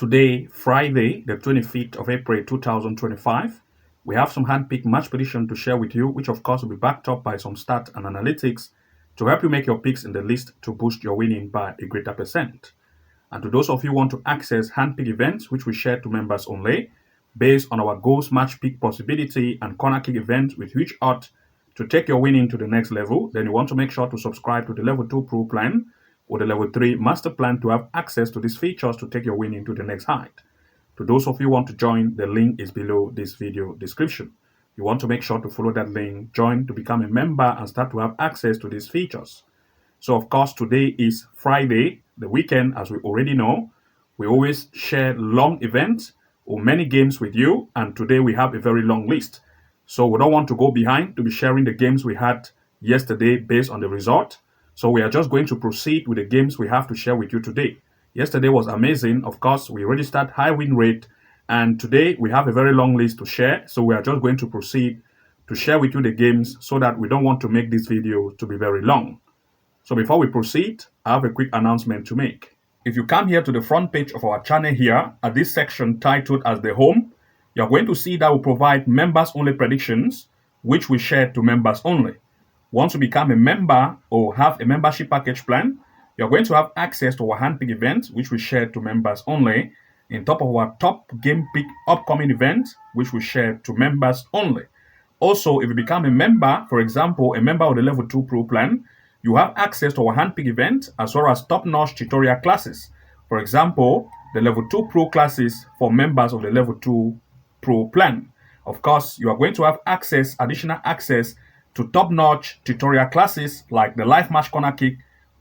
today, Friday, the 25th of April 2025, we have some hand-picked match prediction to share with you, which of course will be backed up by some stats and analytics to help you make your picks in the list to boost your winning by a greater percent. And to those of you who want to access hand-picked events, which we share to members only, based on our goals match pick possibility and corner kick events with huge odds to take your winning to the next level, then you want to make sure to subscribe to the level 2 pro plan or the level 3 master plan to have access to these features to take your winning to the next height. To those of you who want to join, the link is below this video description. You want to make sure to follow that link, join to become a member and start to have access to these features. So of course, today is Friday, the weekend, as we already know. We always share long events or many games with you, and today we have a very long list. So we don't want to go behind to be sharing the games we had yesterday based on the result. So we are just going to proceed with the games we have to share with you today. Yesterday was amazing. Of course, we registered high win rate, and today we have a very long list to share. So we are just going to proceed to share with you the games so that we don't want to make this video to be very long. So before we proceed, I have a quick announcement to make. If you come here to the front page of our channel here, at this section titled as the home, you're going to see that we provide members only predictions, which we share to members only. Once you become a member or have a membership package plan, you're going to have access to our hand-pick events, which we share to members only, in top of our top game pick upcoming events, which we share to members only. Also, if you become a member, for example, a member of the level 2 pro plan, you have access to our hand-pick event as well as top-notch tutorial classes. For example, the level 2 pro classes for members of the level 2 pro plan. Of course, you are going to have additional access to top-notch tutorial classes like the live match corner kick,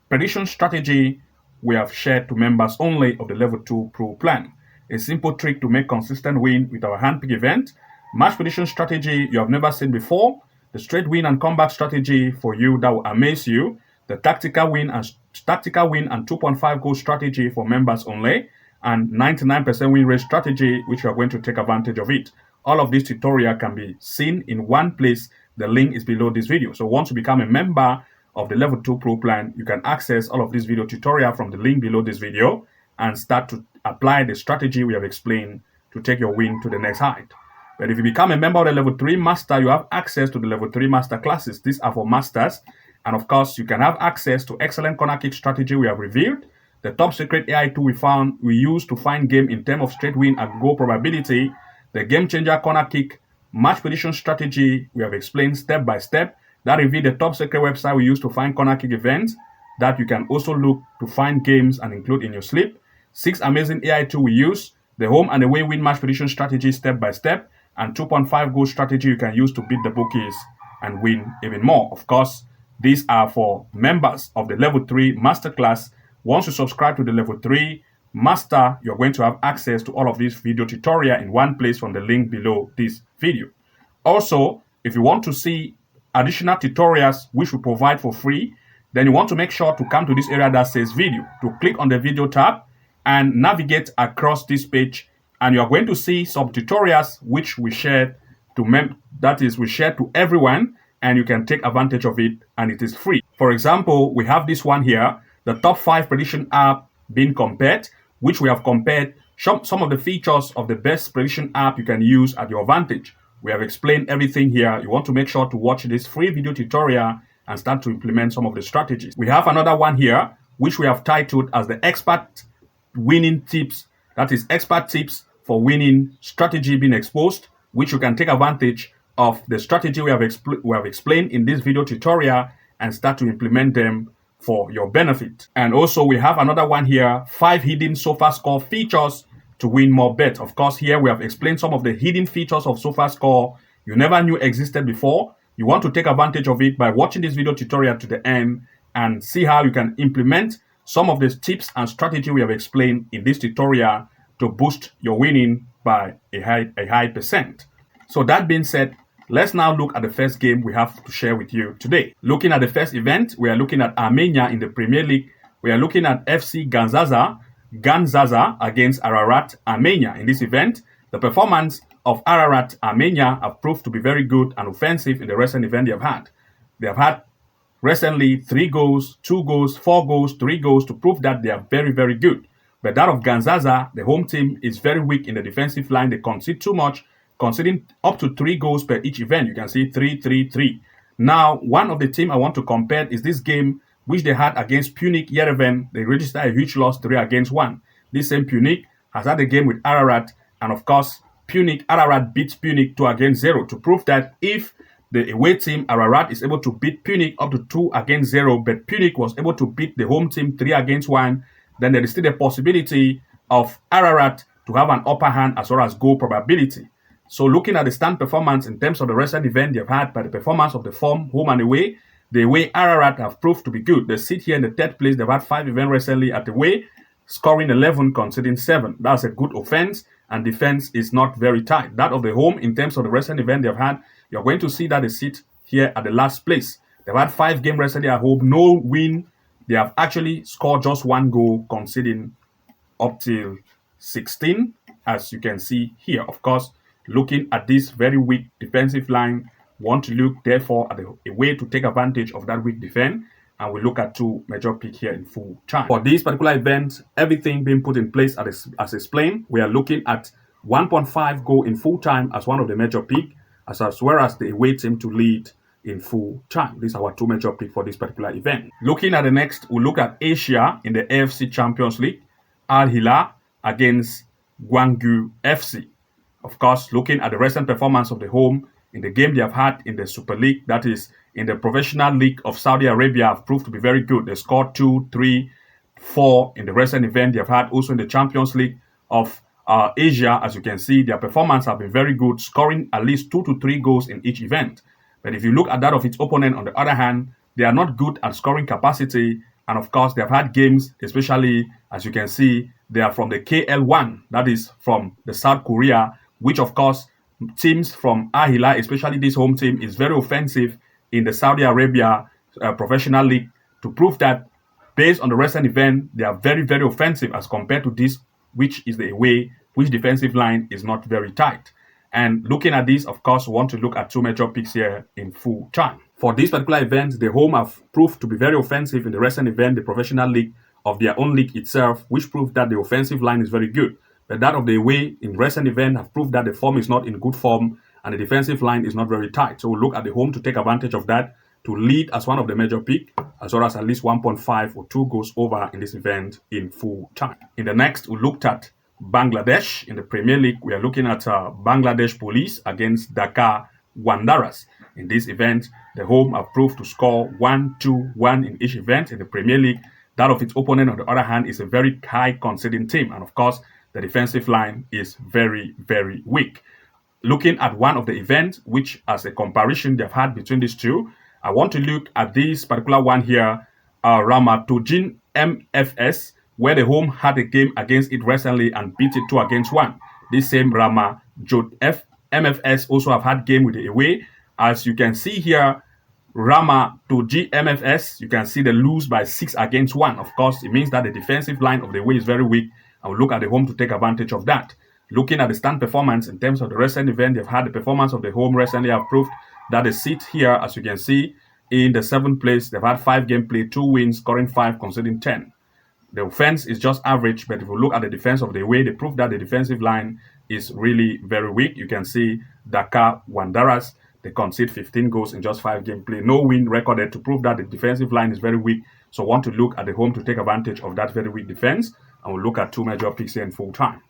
prediction strategy we have shared to members only of the level 2 pro plan. A simple trick to make consistent win with our hand-pick event, match prediction strategy you have never seen before, the straight win and comeback strategy for you that will amaze you, the tactical win and 2.5 goal strategy for members only, and 99% win rate strategy, which you are going to take advantage of it. All of this tutorial can be seen in one place. The link is below this video. So once you become a member of the level 2 pro plan, you can access all of this video tutorial from the link below this video and start to apply the strategy we have explained to take your win to the next height. But if you become a member of the level 3 master, you have access to the level 3 master classes. These are for masters. And of course, you can have access to excellent corner kick strategy we have revealed, the top secret AI tool we use to find game in terms of straight win and goal probability, the game changer corner kick, match prediction strategy we have explained step by step, that reveal the top secret website we use to find corner kick events that you can also look to find games and include in your sleep, 6 amazing AI tool we use, the home and away win match prediction strategy step by step, and 2.5 goal strategy you can use to beat the bookies and win even more. Of course, these are for members of the level 3 masterclass. Once you subscribe to the level 3 master, you're going to have access to all of these video tutorial in one place from the link below this video. Also, if you want to see additional tutorials which we provide for free, then you want to make sure to come to this area that says video, to click on the video tab and navigate across this page, and you're going to see some tutorials which we share to we share to everyone, and you can take advantage of it, and it is free. For example, we have this one here, the top 5 prediction app being compared, which we have compared some of the features of the best prediction app you can use at your advantage. We have explained everything here. You want to make sure to watch this free video tutorial and start to implement some of the strategies. We have another one here, which we have titled as the expert winning tips. That is expert tips for winning strategy being exposed, which you can take advantage of the strategy we have explained in this video tutorial and start to implement them for your benefit. And also we have another one here, 5 hidden Sofascore features to win more bets. Of course, here we have explained some of the hidden features of Sofascore you never knew existed before. You want to take advantage of it by watching this video tutorial to the end and see how you can implement some of the tips and strategy we have explained in this tutorial to boost your winning by a high percent. So that being said, let's now look at the first game we have to share with you today. Looking at the first event, we are looking at Armenia in the Premier League. We are looking at FC Ganzaza against Ararat Armenia. In this event, the performance of Ararat Armenia have proved to be very good and offensive in the recent event they have had. They have had recently 3 goals, 2 goals, 4 goals, 3 goals to prove that they are very, very good. But that of Ganzaza, the home team, is very weak in the defensive line. They concede too much, conceding up to 3 goals per each event. You can see 3-3-3. Now, one of the team I want to compare is this game which they had against Punic Yerevan. They registered a huge loss 3-1. This same Punic has had a game with Ararat, and of course, Ararat beats Punic 2-0 to prove that if the away team Ararat is able to beat Punic up to 2-0, but Punic was able to beat the home team 3-1, then there is still a possibility of Ararat to have an upper hand as far as goal probability. So looking at the stand performance in terms of the recent event they've had by the performance of the form, home and away, the way Ararat have proved to be good. They sit here in the 3rd place. They've had 5 events recently at the way, scoring 11, conceding 7. That's a good offense, and defense is not very tight. That of the home, in terms of the recent event they've had, you're going to see that they sit here at the last place. They've had 5 games recently at home, no win. They have actually scored just 1 goal, conceding up till 16, as you can see here. Of course, looking at this very weak defensive line, want to look therefore at a way to take advantage of that weak defense, and we look at 2 major picks here in full time. For this particular event, everything being put in place as explained, we are looking at 1.5 goal in full time as one of the major picks, as well as the away team to lead in full time. These are our 2 major picks for this particular event. Looking at the next, we'll look at Asia in the AFC Champions League, Al Hilal against Gwangju FC. Of course, looking at the recent performance of the home in the game they have had in the Super League, that is in the Professional League of Saudi Arabia, have proved to be very good. They scored 2, 3, 4 in the recent event they have had. Also in the Champions League of Asia, as you can see, their performance have been very good, scoring at least 2 to 3 goals in each event. But if you look at that of its opponent, on the other hand, they are not good at scoring capacity. And of course, they have had games, especially as you can see, they are from the KL1, that is from the South Korea, which of course, teams from Al Hilal, especially this home team, is very offensive in the Saudi Arabia Professional League, to prove that based on the recent event, they are very, very offensive as compared to this, which is the away, which defensive line is not very tight. And looking at this, of course, we want to look at 2 major picks here in full time. For this particular event, the home have proved to be very offensive in the recent event, the Professional League of their own league itself, which proved that the offensive line is very good. But that of the away in recent event have proved that the form is not in good form and the defensive line is not very tight. So we'll look at the home to take advantage of that, to lead as one of the major pick, as well as at least 1.5 or 2 goals over in this event in full time. In the next, we looked at Bangladesh in the Premier League. We are looking at Bangladesh Police against Dhaka Wanderers. In this event, the home have proved to score 1-2-1 in each event in the Premier League. That of its opponent, on the other hand, is a very high conceding team. And of course, the defensive line is very, very weak. Looking at one of the events, which as a comparison they've had between these two, I want to look at this particular one here, Ramatojin MFS, where the home had a game against it recently and beat it 2-1. This same Ramatojin MFS also have had game with the away. As you can see here, Ramatojin MFS, you can see they lose by 6-1. Of course, it means that the defensive line of the away is very weak. I will look at the home to take advantage of that. Looking at the stand performance in terms of the recent event, they've had the performance of the home recently have proved that they sit here, as you can see, in the 7th place. They've had 5 games played, 2 wins, scoring 5, conceding 10. The offense is just average, but if you look at the defense of the away, they prove that the defensive line is really very weak. You can see Dhaka Wanderers, they concede 15 goals in just 5 games played. No win recorded, to prove that the defensive line is very weak. So I want to look at the home to take advantage of that very weak defense. And we'll look at 2 major picks here in full time.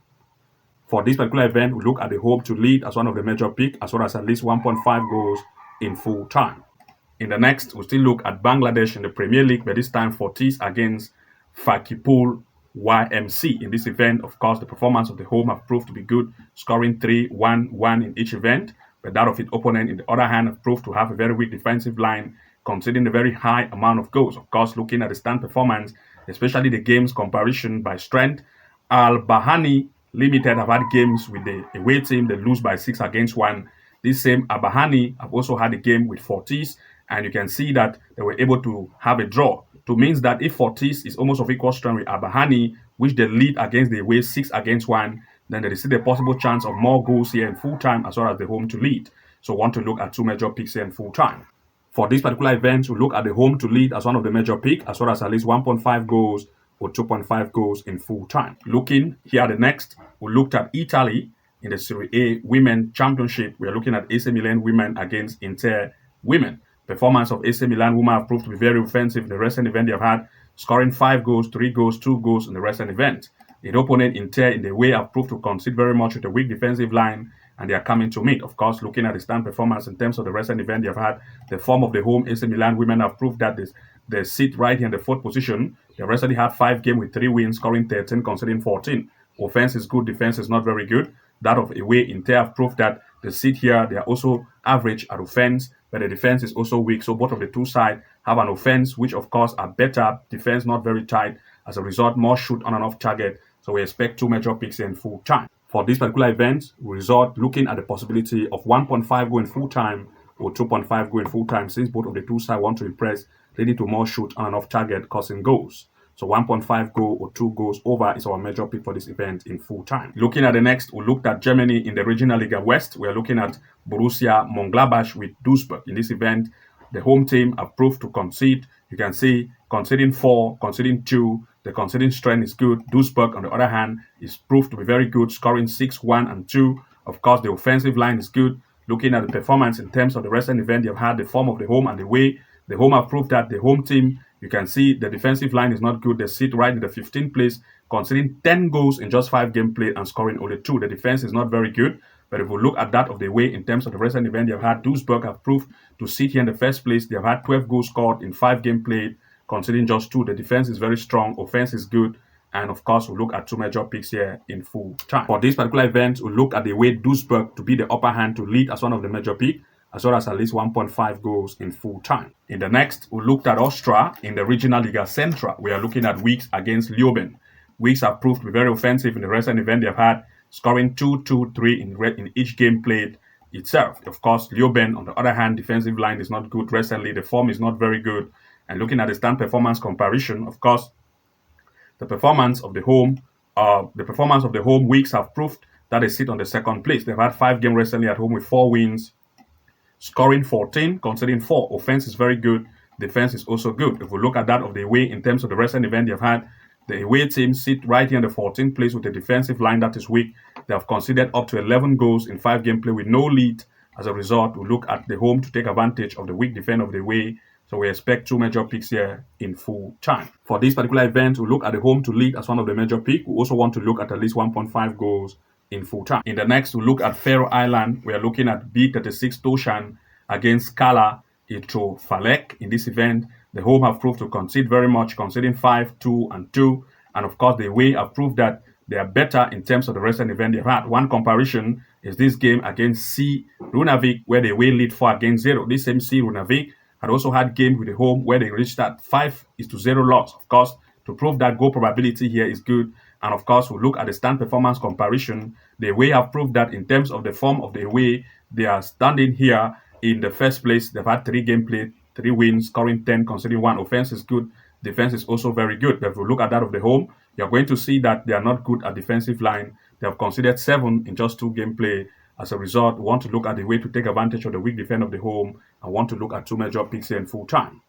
For this particular event, we'll look at the home to lead as one of the major picks, as well as at least 1.5 goals in full time. In the next, we'll still look at Bangladesh in the Premier League, but this time Fortis against Fakipul YMC. In this event, of course, the performance of the home have proved to be good, scoring 3-1-1 in each event. But that of its opponent, in the other hand, have proved to have a very weak defensive line, conceding a very high amount of goals. Of course, looking at the stand performance, especially the games comparison by strength, Al Bahani Limited have had games with the away team, they lose by 6-1. This same Al Bahani have also had a game with Fortis, and you can see that they were able to have a draw. To means that if Fortis is almost of equal strength with Al Bahani, which they lead against the away 6-1, then there is still a possible chance of more goals here in full time, as well as the home to lead. So want to look at 2 major picks here in full time. For this particular event, we look at the home to lead as one of the major picks, as well as at least 1.5 goals or 2.5 goals in full time. Looking here at the next, we looked at Italy in the Serie A Women Championship. We are looking at AC Milan women against Inter women. Performance of AC Milan women have proved to be very offensive in the recent event they have had, scoring 5 goals, 3 goals, 2 goals in the recent event. The opponent Inter in the way have proved to concede very much with a weak defensive line, and they are coming to meet. Of course, looking at the stand performance in terms of the recent event they have had, the form of the home AC Milan women have proved that they sit right here in the fourth position. They recently had 5 games with 3 wins, scoring 13, conceding 14. Offense is good, defense is not very good. That of away, Inter have proved that they sit here. They are also average at offense, but the defense is also weak. So both of the two sides have an offense, which of course are better. Defense not very tight. As a result, more shoot on and off target. So we expect 2 major picks in full time. For this particular event, we resort looking at the possibility of 1.5 go in full time or 2.5 go in full time, since both of the two sides want to impress, leading to more shoot on and off target, causing goals. So 1.5 goal or 2 goals over is our major pick for this event in full time. Looking at the next, we looked at Germany in the Regional Liga West. We are looking at Borussia Mönchengladbach with Duisburg. In this event, the home team have proved to concede. You can see conceding 4, conceding 2. The conceding strength is good. Duisburg, on the other hand, is proved to be very good, scoring 6, 1, and 2. Of course, the offensive line is good. Looking at the performance in terms of the recent event, they've had the form of the home and the way. The home have proved that the home team, you can see the defensive line is not good. They sit right in the 15th place, conceding 10 goals in just 5 games played and scoring only 2. The defense is not very good. But if we look at that of the way in terms of the recent event they've had, Duisburg have proved to sit here in the first place. They have had 12 goals scored in 5 games played, conceding just 2. The defense is very strong. Offense is good. And of course, we'll look at 2 major picks here in full time. For this particular event, we'll look at the way Duisburg to be the upper hand to lead as one of the major picks, as well as at least 1.5 goals in full time. In the next, we looked at Austria in the Regional Liga Central. We are looking at Weeks against Leuven. Weeks have proved to be very offensive in the recent event they've had, scoring 2, 2, 3 in each game played itself. Of course, Leuven, on the other hand, defensive line is not good recently. The form is not very good. And looking at the stand performance comparison, of course, the performance of the home Weeks have proved that they sit on the second place. They've had 5 games recently at home with 4 wins, scoring 14, conceding 4. Offense is very good. Defense is also good. If we look at that of the away in terms of the recent event they've had, the away team sit right here in the 14th place with a defensive line that is weak. They have conceded up to 11 goals in 5 game play with no lead. As a result, we look at the home to take advantage of the weak defense of the away. So we expect 2 major picks here in full time. For this particular event, we look at the home to lead as one of the major picks. We also want to look at least 1.5 goals in full time. In the next, we look at Faroe Island. We are looking at B36 Toshan against Kala Falek. In this event, the home have proved to concede very much, conceding 5, 2, and 2. And of course, the away have proved that they are better in terms of the recent event they've had. One comparison is this game against C Runavik, where the away lead 4 against 0. This same C Runavik had also had games with the home where they reached that 5-0 loss. Of course, to prove that goal probability here is good. And of course, we look at the stand performance comparison. The away have proved that in terms of the form of the away, they are standing here in the first place. They've had 3 games played, 3 wins, scoring 10, conceding 1. Offense is good. Defense is also very good. But if we look at that of the home, you're going to see that they are not good at defensive line. They have conceded 7 in just 2 game play. As a result, we want to look at the way to take advantage of the weak defense of the home and want to look at 2 major picks here in full time.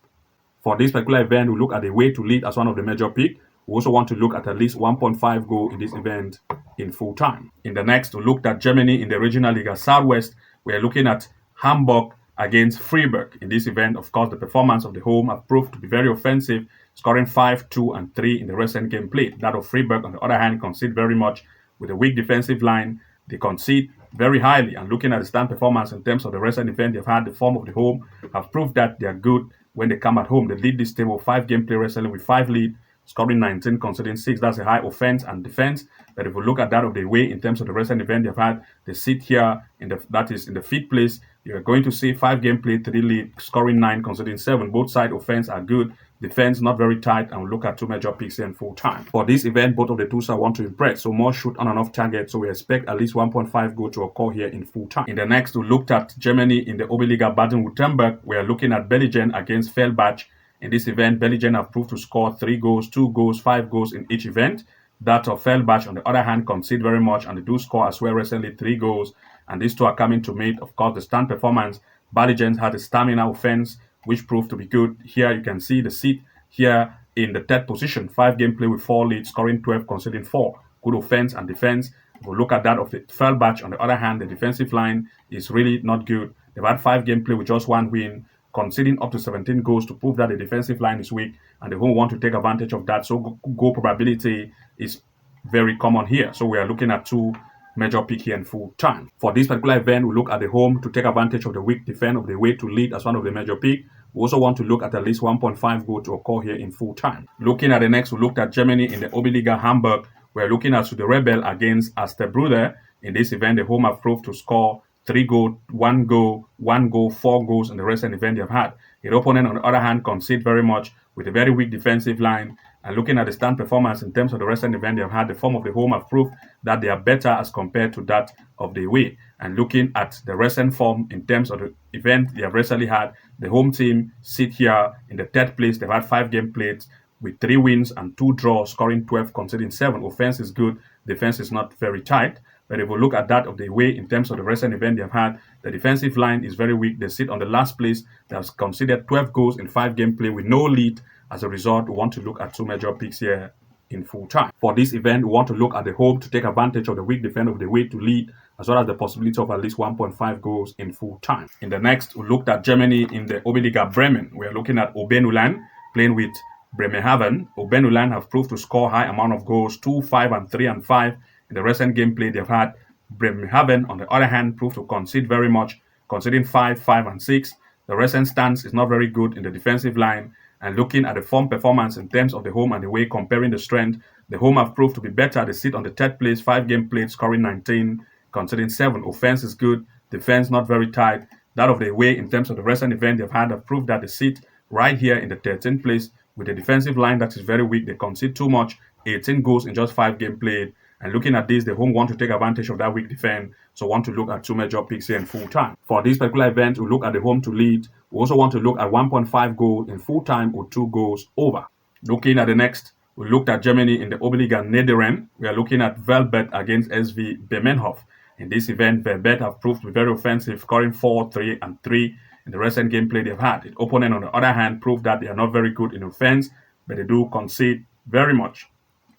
For this particular event, we look at the way to lead as one of the major picks. We also want to look at least 1.5 goal in this event in full time. In the next, we looked at Germany in the Regional Liga Southwest. We are looking at Hamburg against Freiburg. In this event, of course, the performance of the home have proved to be very offensive, scoring 5, 2, and 3 in the recent game played. That of Freiburg, on the other hand, concede very much with a weak defensive line. They concede very highly, and looking at the stand performance in terms of the recent event they've had, the form of the home have proved that they are good when they come at home. They lead this table 5 game play recently with 5 lead, scoring 19, conceding 6. That's a high offense and defense. But if we look at that of the way in terms of the recent event they've had, they sit here in the 5th place. You're going to see 5 game play, 3 lead, scoring 9, conceding 7. Both side offense are good. Defense not very tight, and we'll look at 2 major picks in full time. For this event, both of the two sides want to impress, so more shoot on and off target, so we expect at least 1.5 goal to occur here in full time. In the next, we looked at Germany in the Oberliga Baden-Württemberg. We are looking at Belgium against Feldbach. In this event, Belgium have proved to score 3 goals, 2 goals, 5 goals in each event. That of Feldbach, on the other hand, concede very much, and they do score as well recently 3 goals. And these two are coming to meet. Of course, the stand performance, Belgium had a stamina offense, which proved to be good. Here you can see the seat here in the third position, 5-game play with 4 leads, scoring 12, conceding 4. Good offense and defense. If we look at that of the Fenerbahce, on the other hand, the defensive line is really not good. They've had 5-game play with just 1 win, conceding up to 17 goals to prove that the defensive line is weak, and they won't want to take advantage of that. So goal probability is very common here. So we are looking at 2 major pick here in full time. For this particular event, we look at the home to take advantage of the weak defense of the way to lead as one of the major pick. We also want to look at least 1.5 goal to occur here in full time. Looking at the next, we looked at Germany in the Oberliga Hamburg. We're looking at the Rebel against Asterbruder. In this event, the home have proved to score 3 goals, 1 goal, 1 goal, 4 goals in the recent event they've had. The opponent, on the other hand, concede very much with a very weak defensive line. And looking at the stand performance in terms of the recent event they've had, the form of the home have proved that they are better as compared to that of the away. And looking at the recent form in terms of the event they have recently had, the home team sit here in the 3rd place. They've had 5-game plays with 3 wins and 2 draws, scoring 12, conceding 7. Offense is good, defense is not very tight. But if we look at that of the way in terms of the recent event they've had, the defensive line is very weak. They sit on the last place. They have conceded 12 goals in 5-game play with no lead. As a result, we want to look at 2 major picks here in full time. For this event, we want to look at the home to take advantage of the weak defense of the way to lead, as well as the possibility of at least 1.5 goals in full time. In the next, we looked at Germany in the Oberliga Bremen. We are looking at Obernulan playing with Bremerhaven. Obernulan have proved to score high amount of goals, 2, 5, and 3 and 5 in the recent gameplay they've had. Bremerhaven, on the other hand, proved to concede very much, conceding 5, 5, and 6. The recent stance is not very good in the defensive line. And looking at the form performance in terms of the home and the away, comparing the strength, the home have proved to be better. They sit on the 3rd place, 5-game played, scoring 19, conceding 7. Offense is good, defense not very tight. That of the away, in terms of the recent event they've had, have proved that they sit right here in the 13th place with a defensive line that is very weak. They concede too much, 18 goals in just 5-game played. And looking at this, the home want to take advantage of that weak defense, so want to look at 2 major picks here in full time. For this particular event, we look at the home to lead. We also want to look at 1.5 goal in full time or 2 goals over. Looking at the next, we looked at Germany in the Oberliga Niederrhein. We are looking at Velbert against SV Bemenhof. In this event, Velbert have proved to be very offensive, scoring 4, 3, and 3 in the recent gameplay they've had. The opponent, on the other hand, proved that they are not very good in offense, but they do concede very much.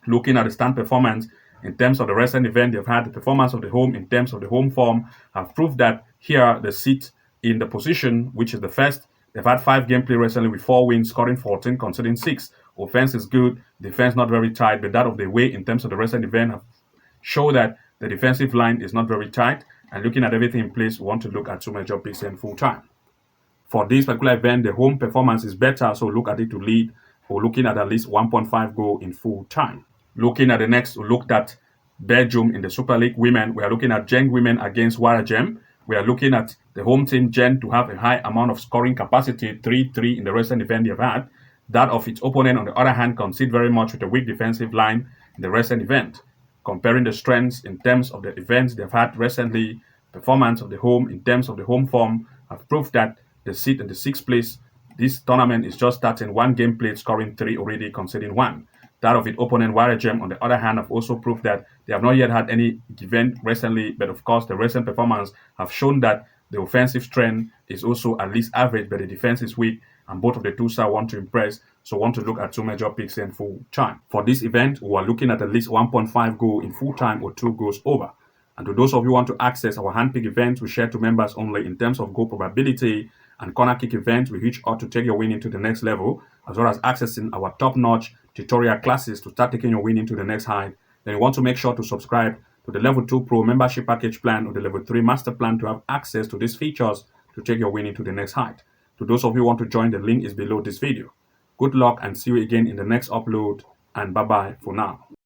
Looking at the stand performance, in terms of the recent event they've had, the performance of the home in terms of the home form have proved that here they sit in the position which is the first. They've had 5-game play recently with 4 wins, scoring 14, conceding 6. Offense is good, defense not very tight, but that of the way in terms of the recent event have show that the defensive line is not very tight. And looking at everything in place, we want to look at 2 major picks in full time. For this particular event, the home performance is better, so look at it to lead. We're looking at least 1.5 goal in full time. Looking at the next, we looked at Belgium in the Super League Women. We are looking at Genk Women against Waregem. We are looking at the home team Genk to have a high amount of scoring capacity, 3-3 in the recent event they've had. That of its opponent, on the other hand, concede very much with a weak defensive line in the recent event. Comparing the strengths in terms of the events they've had recently, performance of the home in terms of the home form have proved that they sit in the 6th place. This tournament is just starting, 1 game played, scoring 3 already, conceding 1. That of its opponent, Waregem, on the other hand, have also proved that they have not yet had any event recently, but of course, the recent performance have shown that the offensive strength is also at least average, but the defense is weak, and both of the two sides want to impress, so want to look at 2 major picks in full time. For this event, we are looking at least 1.5 goal in full time or 2 goals over. And to those of you who want to access our handpick events, we share to members only in terms of goal probability and corner kick events, we reach out to take your winning to the next level, as well as accessing our top-notch tutorial classes to start taking your winning to the next height. Then you want to make sure to subscribe to the Level 2 Pro membership package plan or the Level 3 Master plan to have access to these features to take your winning to the next height. To those of you who want to join, the link is below this video. Good luck and see you again in the next upload, and bye-bye for now.